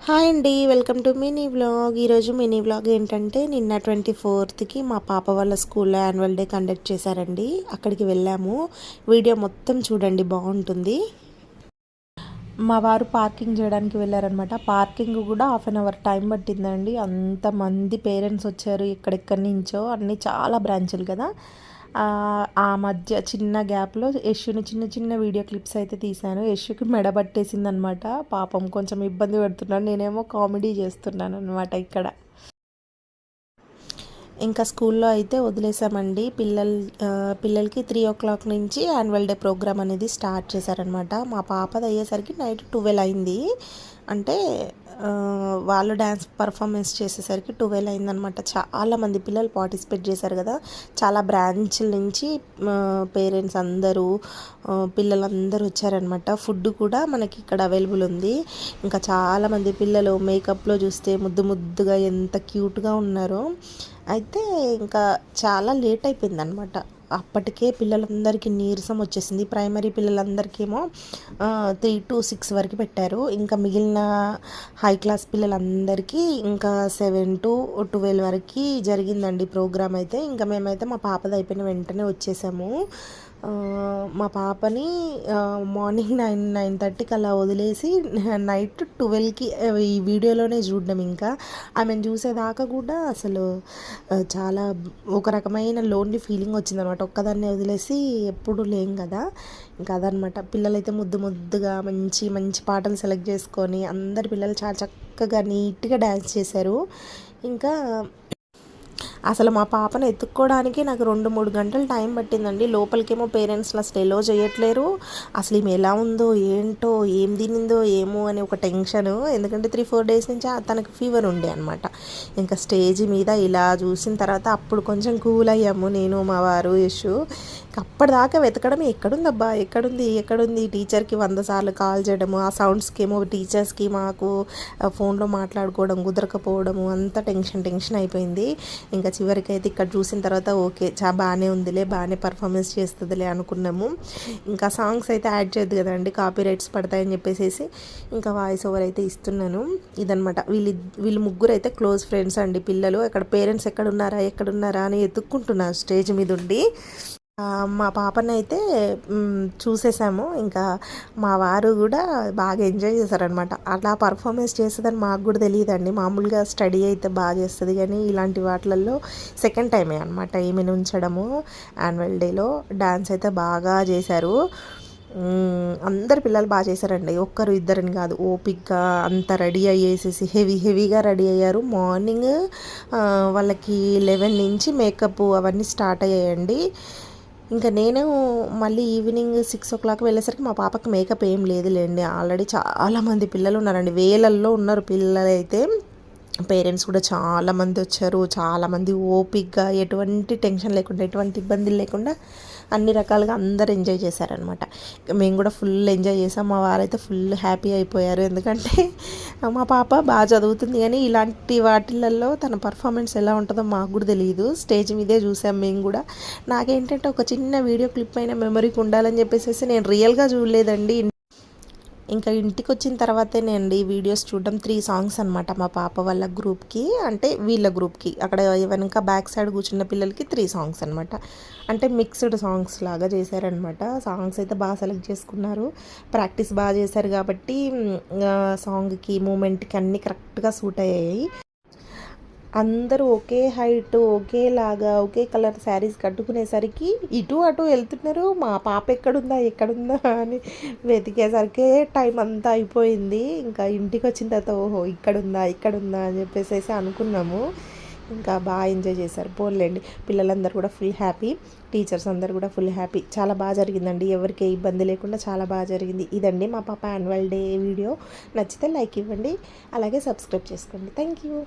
Hi అండి, welcome to mini vlog. ఈరోజు mini vlog ఏంటంటే నిన్న 24th మా పాప వాళ్ళ స్కూల్లో యాన్యువల్ డే కండక్ట్ చేశారండి. అక్కడికి వెళ్ళాము. వీడియో మొత్తం చూడండి, బాగుంటుంది. మా వారు పార్కింగ్ చేయడానికి వెళ్ళారనమాట. పార్కింగ్ కూడా హాఫ్ టైం పట్టిందండి. అంతమంది పేరెంట్స్ వచ్చారు, ఎక్కడెక్కడి నుంచో. అన్నీ చాలా బ్రాంచులు కదా. ఆ మధ్య చిన్న గ్యాప్లో యష్యుని చిన్న చిన్న వీడియో క్లిప్స్ అయితే తీశాను. యష్యుకి మెడ పట్టేసిందనమాట. పాపం కొంచెం ఇబ్బంది పెడుతున్నాను, నేనేమో కామెడీ చేస్తున్నాను అనమాట ఇక్కడ. ఇంకా స్కూల్లో అయితే వదిలేసామండి. పిల్లలకి 3 o'clock నుంచి యాన్యువల్ డే ప్రోగ్రామ్ అనేది స్టార్ట్ చేశారనమాట. మా పాపది అయ్యేసరికి నైట్ 12 అయింది. అంటే వాళ్ళు డ్యాన్స్ పర్ఫార్మెన్స్ చేసేసరికి 12 అయిందనమాట. చాలామంది పిల్లలు పార్టిసిపేట్ చేశారు కదా. చాలా బ్రాంచ్ల నుంచి పేరెంట్స్ అందరూ, పిల్లలందరూ వచ్చారనమాట. ఫుడ్ కూడా మనకి ఇక్కడ అవైలబుల్ ఉంది. ఇంకా చాలామంది పిల్లలు మేకప్లో చూస్తే ముద్దు ముద్దుగా ఎంత క్యూట్గా ఉన్నారో. అయితే ఇంకా చాలా లేట్ అయిపోయింది అనమాట. అప్పటికే పిల్లలందరికీ నీరసం వచ్చేసింది. ప్రైమరీ పిల్లలందరికేమో 3 to 6 వరకు పెట్టారు. ఇంకా మిగిలిన హై క్లాస్ పిల్లలందరికీ ఇంకా 7 to 12 వరకు జరిగిందండి ప్రోగ్రామ్ అయితే. ఇంకా మేమైతే మా పాపది అయిపోయిన వెంటనే వచ్చేసాము. మా పాపని మార్నింగ్ 9-9:30కి అలా వదిలేసి నైట్ 12కి ఈ వీడియోలోనే చూడడం. ఇంకా ఆమెను చూసేదాకా కూడా అసలు చాలా ఒక రకమైన లోన్లీ ఫీలింగ్ వచ్చిందనమాట. ఒక్కదాన్ని వదిలేసి ఎప్పుడు లేం కదా. ఇంకా అదనమాట. పిల్లలైతే ముద్దు ముద్దుగా మంచి మంచి పాటలు సెలెక్ట్ చేసుకొని అందరి పిల్లలు చాలా చక్కగా నీట్గా డ్యాన్స్ చేశారు. ఇంకా అసలు మా పాపను ఎత్తుక్కోవడానికి నాకు 2-3 గంటలు టైం పట్టిందండి. లోపలికేమో పేరెంట్స్ని అసలు ఎలో చేయట్లేరు. అసలు ఈమె ఎలా ఉందో ఏంటో, ఏం తినిందో ఏమో అని ఒక టెన్షన్. ఎందుకంటే 3-4 డేస్ నుంచి తనకు ఫీవర్ ఉండే అనమాట. ఇంకా స్టేజ్ మీద ఇలా చూసిన తర్వాత అప్పుడు కొంచెం కూల్ అయ్యాము, నేను మా వారు యశు. అప్పటిదాకా వెతకడం, ఎక్కడుందబ్బా ఎక్కడుంది టీచర్కి 100 సార్లు కాల్ చేయడము, ఆ సౌండ్స్కి ఏమో టీచర్స్కి మాకు ఫోన్లో మాట్లాడుకోవడం కుదరకపోవడము, అంతా టెన్షన్ అయిపోయింది. ఇంకా చివరికి అయితే ఇక్కడ చూసిన తర్వాత ఓకే, బాగానే ఉందిలే, బాగానే పర్ఫార్మెన్స్ చేస్తుందిలే అనుకున్నాము. ఇంకా సాంగ్స్ అయితే యాడ్ చేయద్దు కదండి, కాపీ రైట్స్ పడతాయని చెప్పేసి ఇంకా వాయిస్ ఓవర్ అయితే ఇస్తున్నాను. ఇదనమాట. వీళ్ళు ముగ్గురు అయితే క్లోజ్ ఫ్రెండ్స్ అండి. పిల్లలు అక్కడ పేరెంట్స్ ఎక్కడున్నారా అని ఎత్తుక్కుంటున్నారు స్టేజ్ మీద ఉండి. మా పాపనైతే చూసేసాము. ఇంకా మా వారు కూడా బాగా ఎంజాయ్ చేశారనమాట. అలా పర్ఫార్మెన్స్ చేస్తుందని మాకు కూడా తెలియదండి. మామూలుగా స్టడీ అయితే బాగా చేస్తుంది, కానీ ఇలాంటి వాటిలలో సెకండ్ టైమే అనమాట ఈమెను ఉంచడము. యాన్యువల్ డేలో డాన్స్ అయితే బాగా చేశారు. అందరు పిల్లలు బాగా చేశారండి, ఒక్కరు ఇద్దరని కాదు. ఓపిక్గా అంతా రెడీ అయ్యేసేసి హెవీగా రెడీ అయ్యారు. మార్నింగ్ వాళ్ళకి 11 నుంచి మేకప్ అవన్నీ స్టార్ట్ అయ్యాయండి. ఇంకా నేను మళ్ళీ ఈవినింగ్ 6 o'clock వెళ్ళేసరికి మా పాపకి మేకప్ ఏం లేదులేండి. ఆల్రెడీ చాలామంది పిల్లలు ఉన్నారండి, వేలల్లో ఉన్నారు పిల్లలైతే. పేరెంట్స్ కూడా చాలామంది వచ్చారు. చాలామంది ఓపిక్గా, ఎటువంటి టెన్షన్ లేకుండా, ఎటువంటి ఇబ్బందులు లేకుండా అన్ని రకాలుగా అందరు ఎంజాయ్ చేశారనమాట. మేము కూడా ఫుల్ ఎంజాయ్ చేసాం. మా వారైతే ఫుల్ హ్యాపీ అయిపోయారు. ఎందుకంటే మా పాప బాగా చదువుతుంది, కానీ ఇలాంటి వాటిలలో తన పర్ఫార్మెన్స్ ఎలా ఉంటుందో మాకు కూడా తెలియదు. స్టేజ్ మీదే చూసాం మేము కూడా. నాకేంటంటే ఒక చిన్న వీడియో క్లిప్ అయినా మెమరీకి ఉండాలని చెప్పేసి నేను రియల్గా చూడలేదండి. ఇంకా ఇంటికి వచ్చిన తర్వాతేనండి వీడియోస్ చూడడం. 3 songs అనమాట మా పాప వాళ్ళ గ్రూప్కి, అంటే వీళ్ళ గ్రూప్కి. అక్కడ వెనక బ్యాక్ సైడ్ కూర్చున్న పిల్లలకి 3 songs అనమాట. అంటే మిక్స్డ్ సాంగ్స్ లాగా చేశారనమాట. సాంగ్స్ అయితే బాగా సెలెక్ట్ చేసుకున్నారు. ప్రాక్టీస్ బాగా చేశారు కాబట్టి సాంగ్కి, మూమెంట్కి అన్నీ కరెక్ట్గా సూట్ అయ్యాయి. అందరూ ఒకే హైట్, ఒకేలాగా, ఒకే కలర్ శారీస్ కట్టుకునేసరికి ఇటు అటు వెళ్తున్నారు. మా పాప ఎక్కడుందా అని వెతికేసరికి టైం అంతా అయిపోయింది. ఇంకా ఇంటికి వచ్చిన తర్వాత ఓహో ఇక్కడుందా అని చెప్పేసి అనుకున్నాము. ఇంకా బాగా ఎంజాయ్ చేశారు. పోన్లేండి, పిల్లలందరూ కూడా ఫుల్ హ్యాపీ, టీచర్స్ అందరు కూడా ఫుల్ హ్యాపీ. చాలా బాగా జరిగిందండి, ఎవరికి ఇబ్బంది లేకుండా చాలా బాగా జరిగింది. ఇదండి మా పాప యాన్యువల్ డే వీడియో. నచ్చితే లైక్ ఇవ్వండి, అలాగే సబ్స్క్రైబ్ చేసుకోండి. Thank you.